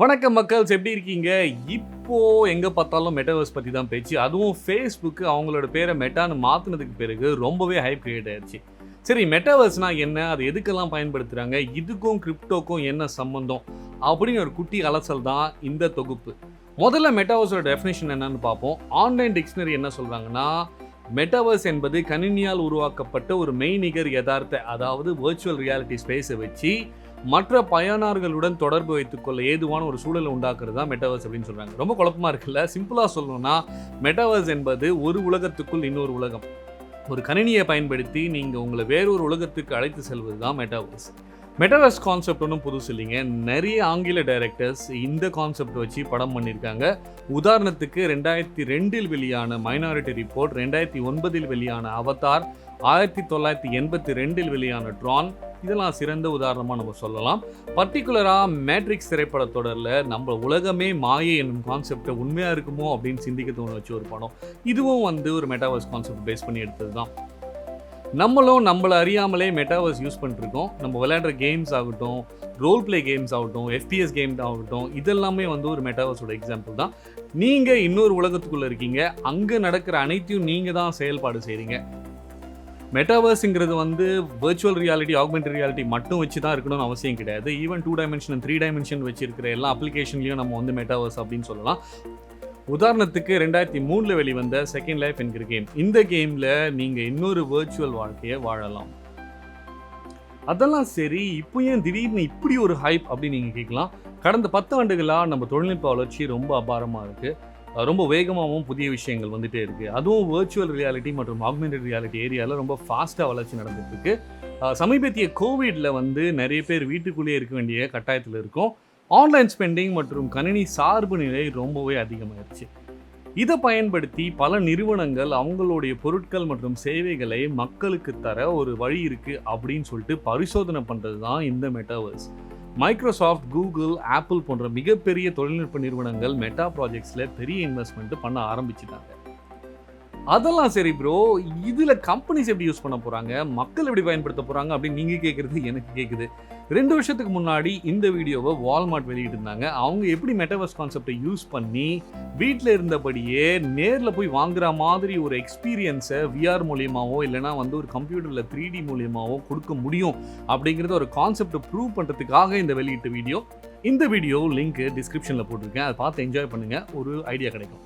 வணக்கம் மக்கள்ஸ், எப்படி இருக்கீங்க? இப்போ எங்க பார்த்தாலும் மெட்டாவர்ஸ் பத்தி தான் பேச்சு. அதுவும் Facebook அவங்களோட பேரை மெட்டான்னு மாத்துனதுக்கு பிறகு ரொம்பவே ஹைப் கிரியேட் ஆயிருச்சு. சரி, மெட்டாவர்ஸ்னா என்ன? அது எதுக்கெல்லாம் பயன்படுத்துறாங்க? இதுக்கும் கிரிப்டோக்கும் என்ன சம்பந்தம்? அப்படின்னு ஒரு குட்டி அலசல் தான் இந்த தொகுப்பு. முதல்ல மெட்டாவர்ஸோட டெஃபினிஷன் என்னன்னு பார்ப்போம். ஆன்லைன் டிக்ஷனரி என்ன சொல்றாங்கன்னா, மெட்டாவர்ஸ் என்பது கணினியால் உருவாக்கப்பட்ட ஒரு மெய்நிகர் யதார்த்த, அதாவது வர்ச்சுவல் ரியாலிட்டி ஸ்பேஸை வச்சு மற்ற பயனர்களுடன் தொடர்பு வைத்துக்கொள்ள ஏதுவான ஒரு சூழலை உண்டாக்குறது தான் மெட்டாவர்ஸ் அப்படின்னு சொல்றாங்க. ரொம்ப குழப்பமா இருக்குல்ல? சிம்பிளா சொல்லணும்னா, மெட்டாவர்ஸ் என்பது ஒரு உலகத்துக்குள் இன்னொரு உலகம். ஒரு கணினியை பயன்படுத்தி நீங்க உங்களை வேறொரு உலகத்துக்கு அழைத்து செல்வது தான் மெட்டாவர்ஸ். மெட்டாவர்ஸ் கான்செப்ட் ஒன்றும் புதுசு இல்லைங்க. நிறைய ஆங்கில டைரக்டர்ஸ் இந்த கான்செப்ட் வச்சு படம் பண்ணியிருக்காங்க. உதாரணத்துக்கு 2002 வெளியான மைனாரிட்டி ரிப்போர்ட், 2009 வெளியான அவதார், 1982 வெளியான ட்ரான், இதெல்லாம் சிறந்த உதாரணமாக நம்ம சொல்லலாம். பர்டிகுலராக மேட்ரிக்ஸ் திரைப்படத்தொடரில் நம்ம உலகமே மாயை என்னும் கான்செப்டை உண்மையாக இருக்குமோ அப்படின்னு சிந்திக்க தோண வச்ச ஒரு படம். இதுவும் ஒரு மெட்டாவர்ஸ் கான்செப்ட் பேஸ் பண்ணி எடுத்தது தான். நம்மளும் நம்மளை அறியாமலே மெட்டாவர்ஸ் யூஸ் பண்ணிருக்கோம். நம்ம விளையாடுற கேம்ஸ் ஆகட்டும், ரோல் பிளே கேம்ஸ் ஆகட்டும், FPS கேம் ஆகட்டும், இதெல்லாமே ஒரு மெட்டாவர்ஸோட எக்ஸாம்பிள் தான். நீங்கள் இன்னொரு உலகத்துக்குள்ளே இருக்கீங்க, அங்கே நடக்கிற அனைத்தையும் நீங்கள் தான் செயல்பாடு செய்கிறீங்க. மெட்டாவர்ஸுங்கிறது வர்ச்சுவல் ரியாலிட்டி, ஆக்மெண்டட் ரியாலிட்டி மட்டும் வச்சு தான் இருக்கணும்னு அவசியம் கிடையாது. ஈவன் 2 டைமென்ஷன் அண்ட் 3 டைமென்ஷன் வச்சிருக்கிற எல்லா அப்ளிகேஷன்லையும் நம்ம மெட்டாவர்ஸ் அப்படின்னு சொல்லலாம். உதாரணத்துக்கு 2003 வெளிவந்த செகண்ட் லைஃப் என்கிற கேம். இந்த கேமில் நீங்கள் இன்னொரு வர்ச்சுவல் வாழ்க்கையை வாழலாம். அதெல்லாம் சரி, இப்போ ஏன் திடீர்னு இப்படி ஒரு ஹைப் அப்படின்னு நீங்கள் கேட்கலாம். கடந்த 10 ஆண்டுகளாக நம்ம தொழில்நுட்ப வளர்ச்சி ரொம்ப அபாரமாக இருக்குது. ரொம்ப வேகமாகவும் புதிய விஷயங்கள் வந்துட்டே இருக்குது. அதுவும் வர்ச்சுவல் ரியாலிட்டி மற்றும் ஆக்மெண்டட் ரியாலிட்டி ஏரியாவில் ரொம்ப ஃபாஸ்ட்டாக வளர்ச்சி நடந்துட்டு இருக்கு. சமீபத்திய கோவிடில் நிறைய பேர் வீட்டுக்குள்ளேயே இருக்க வேண்டிய கட்டாயத்தில் இருக்கும். ஆன்லைன் ஸ்பெண்டிங் மற்றும் கணினி சார்பு நிலை ரொம்பவே அதிகமாகிடுச்சு. இதை பயன்படுத்தி பல நிறுவனங்கள் அவங்களுடைய பொருட்கள் மற்றும் சேவைகளை மக்களுக்கு தர ஒரு வழி இருக்குது அப்படின்னு சொல்லிட்டு பரிசோதனை பண்ணுறது தான் இந்த மெட்டாவர்ஸ். மைக்ரோசாஃப்ட், கூகுள், ஆப்பிள் போன்ற மிகப்பெரிய தொழில்நுட்ப நிறுவனங்கள் மெட்டா ப்ராஜெக்ட்ஸில் பெரிய இன்வெஸ்ட்மெண்ட் பண்ண ஆரம்பிச்சிட்டாங்க. அதெல்லாம் சரி ப்ரோ, இதில் கம்பெனிஸ் எப்படி யூஸ் பண்ண போகிறாங்க, மக்கள் எப்படி பயன்படுத்த போகிறாங்க அப்படின்னு நீங்கள் கேட்குறது எனக்கு கேட்குது. 2 வருஷத்துக்கு முன்னாடி இந்த வீடியோவை வால்மார்ட் வெளியிட்டிருந்தாங்க. அவங்க எப்படி மெட்டாவர்ஸ் கான்செப்டை யூஸ் பண்ணி வீட்டில் இருந்தபடியே நேரில் போய் வாங்குற மாதிரி ஒரு எக்ஸ்பீரியன்ஸை VR மூலியமாவோ இல்லைனா ஒரு கம்ப்யூட்டரில் 3D மூலியமாவோ கொடுக்க முடியும் அப்படிங்கிறத ஒரு கான்செப்டை ப்ரூவ் பண்ணுறதுக்காக இந்த வெளியிட்ட வீடியோ. இந்த வீடியோ லிங்க் டிஸ்கிரிப்ஷனில் போட்டிருக்கேன். அதை பார்த்து என்ஜாய் பண்ணுங்கள், ஒரு ஐடியா கிடைக்கும்.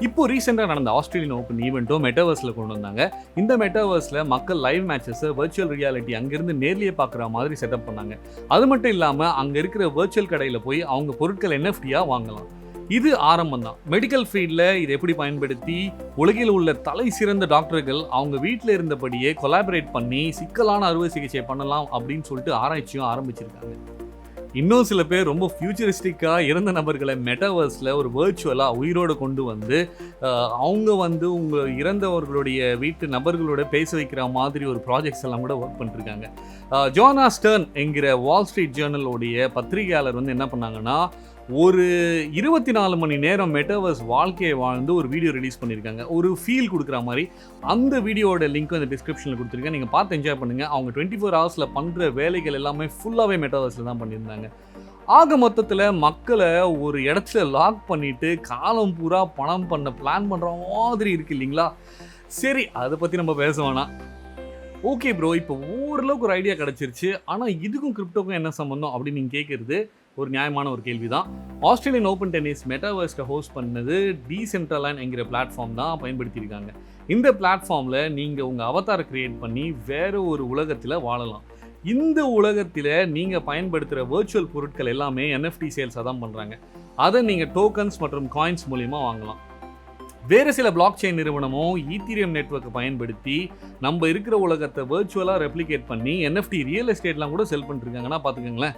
இப்போ ரீசெண்டாக நடந்த ஆஸ்திரேலியன் ஓப்பன் ஈவெண்ட்டும் மெட்டாவர்ஸில் கொண்டு வந்தாங்க. இந்த மெட்டாவர்ஸில் மக்கள் லைவ் மேட்சஸை வர்ச்சுவல் ரியாலிட்டி அங்கேருந்து நேர்லேயே பார்க்குற மாதிரி செட்டப் பண்ணாங்க. அது மட்டும் இல்லாமல் அங்கே இருக்கிற வர்ச்சுவல் கடையில் போய் அவங்க பொருட்கள் NFTயாக வாங்கலாம். இது ஆரம்பம் தான். மெடிக்கல் ஃபீல்டில் இதை எப்படி பயன்படுத்தி உலகில் உள்ள தலை சிறந்த டாக்டர்கள் அவங்க வீட்டில் இருந்தபடியே கொலாபரேட் பண்ணி சிக்கலான அறுவை சிகிச்சை பண்ணலாம் அப்படின்னு சொல்லிட்டு ஆராய்ச்சியும் ஆரம்பிச்சிருக்காங்க. இன்னும் சில பேர் ரொம்ப ஃபியூச்சரிஸ்டிக்காக இறந்த நபர்களை மெட்டாவர்ஸில் ஒரு வர்ச்சுவலாக உயிரோடு கொண்டு வந்து அவங்க உங்கள் இறந்தவர்களுடைய வீட்டு நபர்களோட பேச வைக்கிற மாதிரி ஒரு ப்ராஜெக்ட்ஸ் எல்லாம் கூட ஒர்க் பண்ணிருக்காங்க. ஜோனா ஸ்டர்ன் என்கிற வால் ஸ்ட்ரீட் ஜேர்னலோடைய பத்திரிகையாளர் என்ன பண்ணாங்கன்னா, ஒரு 24 மணி நேரம் மெட்டாவர்ஸ் வாழ்க்கையை வாழ்ந்து ஒரு வீடியோ ரிலீஸ் பண்ணியிருக்காங்க. ஒரு ஃபீல் கொடுக்குற மாதிரி. அந்த வீடியோட லிங்க்கும் இந்த டிஸ்கிரிப்ஷனில் கொடுத்துருக்கேன். நீங்கள் பார்த்து என்ஜாய் பண்ணுங்கள். அவங்க 24 ஹவர்ஸில் பண்ணுற வேலைகள் எல்லாமே ஃபுல்லாகவே மெட்டாவர்ஸில் தான் பண்ணியிருந்தாங்க. ஆக மொத்தத்தில் மக்களை ஒரு இடத்துல லாக் பண்ணிவிட்டு காலம் பூரா பணம் பண்ண பிளான் பண்ணுற மாதிரி இருக்குது இல்லைங்களா? சரி, அதை பற்றி நம்ம பேச வேணாம். ஓகே ப்ரோ, இப்போ ஓரளவுக்கு ஒரு ஐடியா கிடச்சிருச்சு. ஆனால் இதுக்கும் கிரிப்டோக்கும் என்ன சம்பந்தம் அப்படின்னு நீங்கள் கேட்குறது ஒரு நியாயமான ஒரு கேள்வி தான். ஆஸ்திரேலியன் ஓப்பன் டென்னிஸ் மெட்டாவர்ஸை ஹோஸ்ட் பண்ணது டீசென்ட்ரலைன் என்கிற பிளாட்ஃபார்ம் தான் பயன்படுத்தியிருக்காங்க. இந்த பிளாட்ஃபார்மில் நீங்கள் உங்கள் அவதாரை கிரியேட் பண்ணி வேறு ஒரு உலகத்தில் வாழலாம். இந்த உலகத்தில் நீங்கள் பயன்படுத்துகிற வர்ச்சுவல் பொருட்கள் எல்லாமே NFT சேல்ஸாக தான் பண்ணுறாங்க. அதை நீங்கள் டோக்கன்ஸ் மற்றும் காயின்ஸ் மூலிமா வாங்கலாம். வேறு சில பிளாக் செயின் நிறுவனமும் ஈத்தீரியம் நெட்வொர்க்கை பயன்படுத்தி நம்ம இருக்கிற உலகத்தை வர்ச்சுவலாக ரெப்ளிகேட் பண்ணி NFT ரியல் எஸ்டேட்லாம் கூட செல் பண்ணிருக்காங்கன்னா பார்த்துக்கோங்களேன்.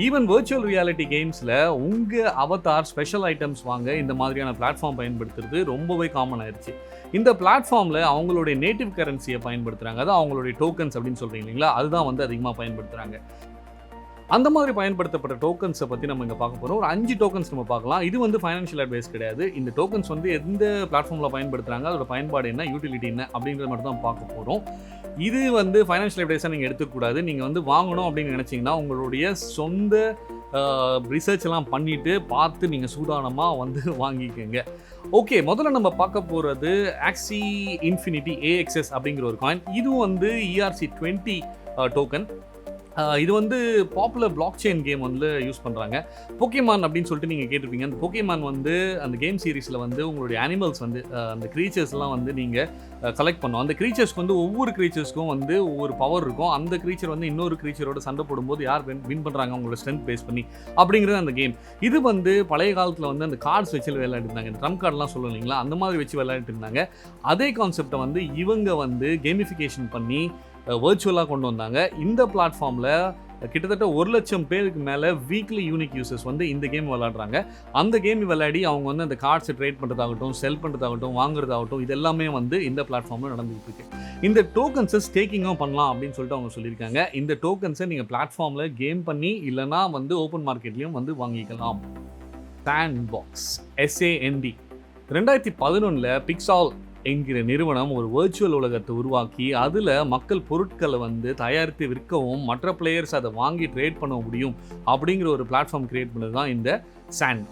ஈவன் வர்ச்சுவல் ரியாலிட்டி கேம்ஸில் உங்கள் அவதார் ஸ்பெஷல் ஐட்டம்ஸ் வாங்க இந்த மாதிரியான பிளாட்ஃபார்ம் பயன்படுத்துறது ரொம்பவே காமன் ஆயிடுச்சு. இந்த பிளாட்ஃபார்மில் அவங்களுடைய நேட்டிவ் கரன்சியை பயன்படுத்துகிறாங்க. அதான் அவங்களுடைய டோக்கன்ஸ் அப்படின்னு சொல்கிறீங்க இல்லைங்களா? அதுதான் அதிகமாக பயன்படுத்துகிறாங்க. அந்த மாதிரி பயன்படுத்தப்பட்ட டோக்கன்ஸை பற்றி நம்ம இங்கே பார்க்க போகிறோம். ஒரு 5 டோக்கன்ஸ் நம்ம பார்க்கலாம். இது ஃபைனான்ஷியல் அட்வைஸ் கிடையாது. இந்த டோக்கன்ஸ் எந்த பிளாட்ஃபார்மில் பயன்படுத்துகிறாங்க, அதோட பயன்பாடு என்ன, யூட்டிலிட்டி என்ன அப்படிங்கிறது மட்டும் தான் பார்க்க போகிறோம். இது ஃபைனான்ஷியல் அட்வைஸாக நீங்கள் எடுத்துக்கூடாது. நீங்கள் வாங்கணும் அப்படின்னு நினச்சிங்கன்னா உங்களுடைய சொந்த ரிசர்ச் எல்லாம் பண்ணிவிட்டு பார்த்து நீங்கள் சூதானமாக வந்து வாங்கிக்கோங்க. ஓகே, முதல்ல நம்ம பார்க்க போகிறது ஆக்சி இன்ஃபினிட்டி AXS அப்படிங்கிற ஒரு காயின். இதுவும் வந்து ERC20 டோக்கன். இது வந்து பாப்புலர் பிளாக் செயின் கேம் வந்து யூஸ் பண்ணுறாங்க. போக்கேமான் அப்படின்னு சொல்லிட்டு நீங்கள் கேட்டிருப்பீங்க. அந்த போக்கேமான் வந்து அந்த கேம் சீரிஸில் வந்து உங்களுடைய அனிமல்ஸ் வந்து அந்த க்ரீச்சர்ஸ்லாம் வந்து நீங்கள் கலெக்ட் பண்ணோம். அந்த க்ரீச்சர்ஸ்க்கு வந்து ஒவ்வொரு க்ரீச்சர்ஸ்க்கும் வந்து ஒவ்வொரு பவர் இருக்கும். அந்த க்ரீச்சர் வந்து இன்னொரு க்ரீச்சரோட சண்டை போடும்போது யார் வின் பண்ணுறாங்க அவங்களோட ஸ்ட்ரென்த் பேஸ் பண்ணி அப்படிங்கிறது அந்த கேம். இது வந்து பழைய காலத்தில் வந்து அந்த கார்ட்ஸ் வச்சு விளையாடிருந்தாங்க. இந்த ட்ரம் கார்டெலாம் சொல்லுவோம் இல்லைங்களா, அந்த மாதிரி வச்சு விளையாடிட்டு இருந்தாங்க. அதே கான்செப்டை வந்து இவங்க வந்து கேமிஃபிகேஷன் பண்ணி வர்ச்சுவலாக கொண்டு வந்தாங்க. இந்த பிளாட்ஃபார்மில் கிட்டத்தட்ட 1 லட்சம் பேருக்கு மேலே வீக்லி யூனிக் யூசர்ஸ் வந்து இந்த கேம் விளையாடுறாங்க. அந்த கேம் விளையாடி அவங்க வந்து அந்த கார்ட்ஸை ட்ரேட் பண்ணுறதாகட்டும், செல் பண்ணுறதாகட்டும், வாங்குறதாகட்டும், இது எல்லாமே வந்து இந்த பிளாட்ஃபார்மில் நடந்துகிட்டு இருக்கு. இந்த டோக்கன்ஸை ஸ்டேக்கிங்கும் பண்ணலாம் அப்படின்னு சொல்லிட்டு அவங்க சொல்லியிருக்காங்க. இந்த டோக்கன்ஸை நீங்கள் பிளாட்ஃபார்மில் கேம் பண்ணி இல்லைனா வந்து ஓப்பன் மார்க்கெட்லேயும் வந்து வாங்கிக்கலாம். சாண்ட்பாக்ஸ் SAND 2011 பிக்சால் என்கிற நிறுவனம் ஒரு வர்ச்சுவல் உலகத்தை உருவாக்கி அதில் மக்கள் பொருட்களை வந்து தயாரித்து விற்கவும் மற்ற பிளேயர்ஸ் அதை வாங்கி ட்ரேட் பண்ண முடியும் அப்படிங்கிற ஒரு பிளாட்ஃபார்ம் கிரியேட் பண்ணது தான் இந்த சாண்ட்.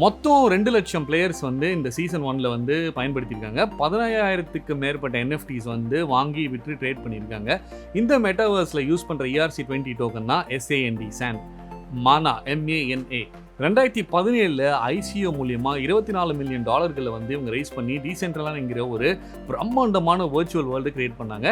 மொத்தம் 2 லட்சம் பிளேயர்ஸ் வந்து இந்த சீசன் 1 வந்து பயன்படுத்தியிருக்காங்க. 15,000க்கு மேற்பட்ட NFTs வந்து வாங்கி விற்று ட்ரேட் பண்ணியிருக்காங்க. இந்த மெட்டாவர்ஸில் யூஸ் பண்ணுற ERC20 டோக்கன் தான் SAND sand. MANA MANA 2017 ICO மூலியமாக $24 மில்லியன் வந்து இவங்க ரைஸ் பண்ணி டீசென்ட்ரலான்ங்கிற ஒரு பிரம்மாண்டமான வர்ச்சுவல் வேர்ல்டு கிரியேட் பண்ணாங்க.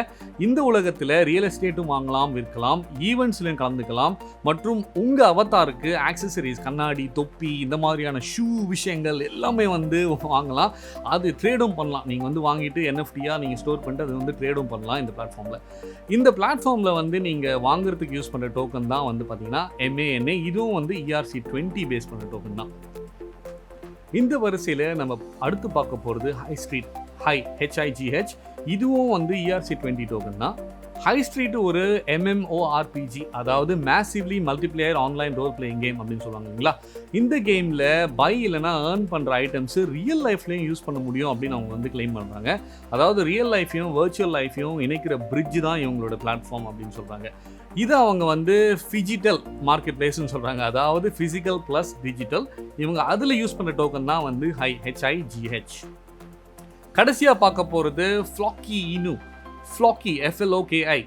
இந்த உலகத்தில் ரியல் எஸ்டேட்டும் வாங்கலாம், விற்கலாம், ஈவெண்ட்ஸ்லையும் கலந்துக்கலாம் மற்றும் உங்கள் அவதாருக்கு ஆக்சசரிஸ், கண்ணாடி, தொப்பி, இந்த மாதிரியான ஷூ விஷயங்கள் எல்லாமே வந்து வாங்கலாம். அது ட்ரேடும் பண்ணலாம். நீங்கள் வந்து வாங்கிட்டு NFTயாக நீங்கள் ஸ்டோர் பண்ணிட்டு அது வந்து ட்ரேடும் பண்ணலாம் இந்த பிளாட்ஃபார்மில். இந்த பிளாட்ஃபார்மில் வந்து நீங்கள் வாங்குறதுக்கு யூஸ் பண்ணுற டோக்கன் தான் வந்து பார்த்தீங்கன்னா MANA. இதுவும் வந்து ERC20 பேஸ் பண்ண டோக்கன் தான். இந்த வரிசையில் நம்ம அடுத்து பார்க்க போகிறது ஹை ஸ்ட்ரீட் HIGH. இதுவும் வந்து ERC20 டோக்கன் தான். ஹை ஸ்ட்ரீட் ஒரு MMORPG, அதாவது massively multiplayer online role playing game அப்படின்னு சொல்லுவாங்களா. இந்த கேமில் பை இல்லைனா ஏர்ன் பண்ணுற ஐட்டம்ஸு ரியல் லைஃப்லையும் யூஸ் பண்ண முடியும் அப்படின்னு அவங்க வந்து கிளைம் பண்ணுறாங்க. அதாவது ரியல் லைஃப்பையும் வர்ச்சுவல் லைஃப்பையும் இணைக்கிற பிரிட்ஜ் தான் இவங்களோட பிளாட்ஃபார்ம் அப்படின்னு சொல்கிறாங்க. இதை அவங்க வந்து ஃபிஜிட்டல் மார்க்கெட் பிளேஸ்ன்னு சொல்கிறாங்க. அதாவது ஃபிசிக்கல் ப்ளஸ் டிஜிட்டல். இவங்க அதில் யூஸ் பண்ணுற டோக்கன் தான் வந்து HIGH. கடைசியாக பார்க்க போகிறது ஃப்ளாக்கி இனு. Flaky FLOKI.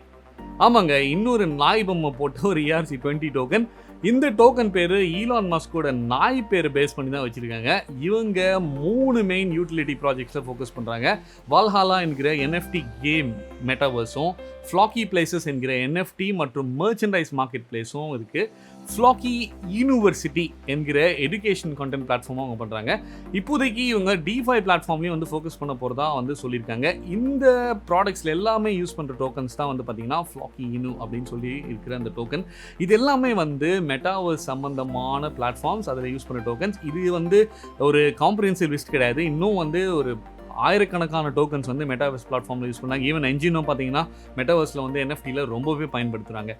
ஆமாங்க, இன்னொரு நாய் பொம்மை போட்டு ஒரு ERC20 டோக்கன். இந்த டோக்கன் பேர் ஈலான் மஸ்கோட நாய் பேர் பேஸ் பண்ணி தான் வச்சுருக்காங்க. இவங்க 3 மெயின் யூட்டிலிட்டி ப்ராஜெக்ட்ஸை ஃபோக்கஸ் பண்ணுறாங்க. வால்ஹாலா என்கிற NFT கேம் மெட்டாவர்ஸும், ஃப்ளாக்கி பிளேசஸ் என்கிற NFT மற்றும் மெர்ச்சன்டைஸ் மார்க்கெட் பிளேஸும் இருக்குது. ஃப்ளாக்கி யூனிவர்சிட்டி என்கிற எஜுகேஷன் கண்டென்ட் பிளாட்ஃபார்மும் அவங்க பண்ணுறாங்க. இப்போதைக்கு இவங்க DeFi பிளாட்ஃபார்ம்லேயும் வந்து ஃபோக்கஸ் பண்ண போகிறதா வந்து சொல்லியிருக்காங்க. இந்த ப்ராடக்ட்ஸில் எல்லாமே யூஸ் பண்ணுற டோக்கன்ஸ் தான் வந்து பார்த்திங்கன்னா ஃப்ளாக்கி இனு அப்படின்னு சொல்லி இருக்கிற அந்த டோக்கன். இது எல்லாமே வந்து மெட்டாவர்ஸ் சம்பந்தமான பிளாட்ஃபார்ம்ஸ், அதில் யூஸ் பண்ணுற டோக்கன்ஸ். இது வந்து ஒரு காம்ப்ரிஹென்சிவ் லிஸ்ட் கிடையாது. இன்னும் வந்து ஒரு ஆயிரக்கணக்கான டோக்கன்ஸ் வந்து மெட்டாவர்ஸ் பிளாட்ஃபார்மில் யூஸ் பண்ணாங்க. ஈவன் என்ஜினும் பார்த்தீங்கன்னா மெட்டாவர்ஸில் வந்து NFTயில் ரொம்பவே பயன்படுத்துகிறாங்க.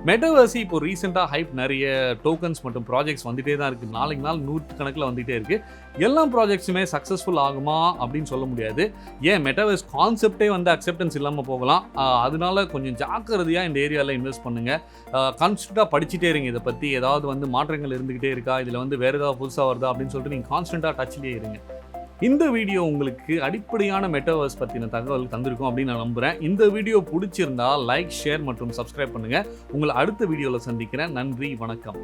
மெட்டாவர்ஸ் இப்போ ரீசெண்டாக ஹைப் நிறைய டோக்கன்ஸ் மற்றும் ப்ராஜெக்ட்ஸ் வந்துகிட்டே தான் இருக்குது. நாளைக்கு நாள் 100 கணக்கில் வந்துகிட்டே இருக்குது. எல்லா ப்ராஜெக்ட்ஸுமே சக்ஸஸ்ஃபுல் ஆகுமா அப்படின்னு சொல்ல முடியாது. ஏன் மெட்டாவர்ஸ் கான்செப்டே வந்து அக்செப்டன்ஸ் இல்லாமல் போகலாம். அதனால கொஞ்சம் ஜாக்கிரதையாக இந்த ஏரியாவில் இன்வெஸ்ட் பண்ணுங்கள். கான்ஸ்டண்ட்டாக படிச்சுட்டே இருங்க. இதை பற்றி ஏதாவது வந்து மாற்றங்கள் இருந்துக்கிட்டே இருக்கா, இதில் வந்து வேறு ஏதாவது புதுசாக வருதா அப்படின்னு சொல்லிட்டு நீங்கள் கான்ஸ்டண்ட்டாக டச்லேயே இருங்க. இந்த வீடியோ உங்களுக்கு அடிப்படையான மெட்டாவர்ஸ் பற்றின தகவல் தந்திருக்கும் அப்படின்னு நான் நம்புகிறேன். இந்த வீடியோ பிடிச்சிருந்தா லைக், ஷேர் மற்றும் சப்ஸ்கிரைப் பண்ணுங்கள். உங்களை அடுத்த வீடியோவில் சந்திக்கிறேன். நன்றி, வணக்கம்.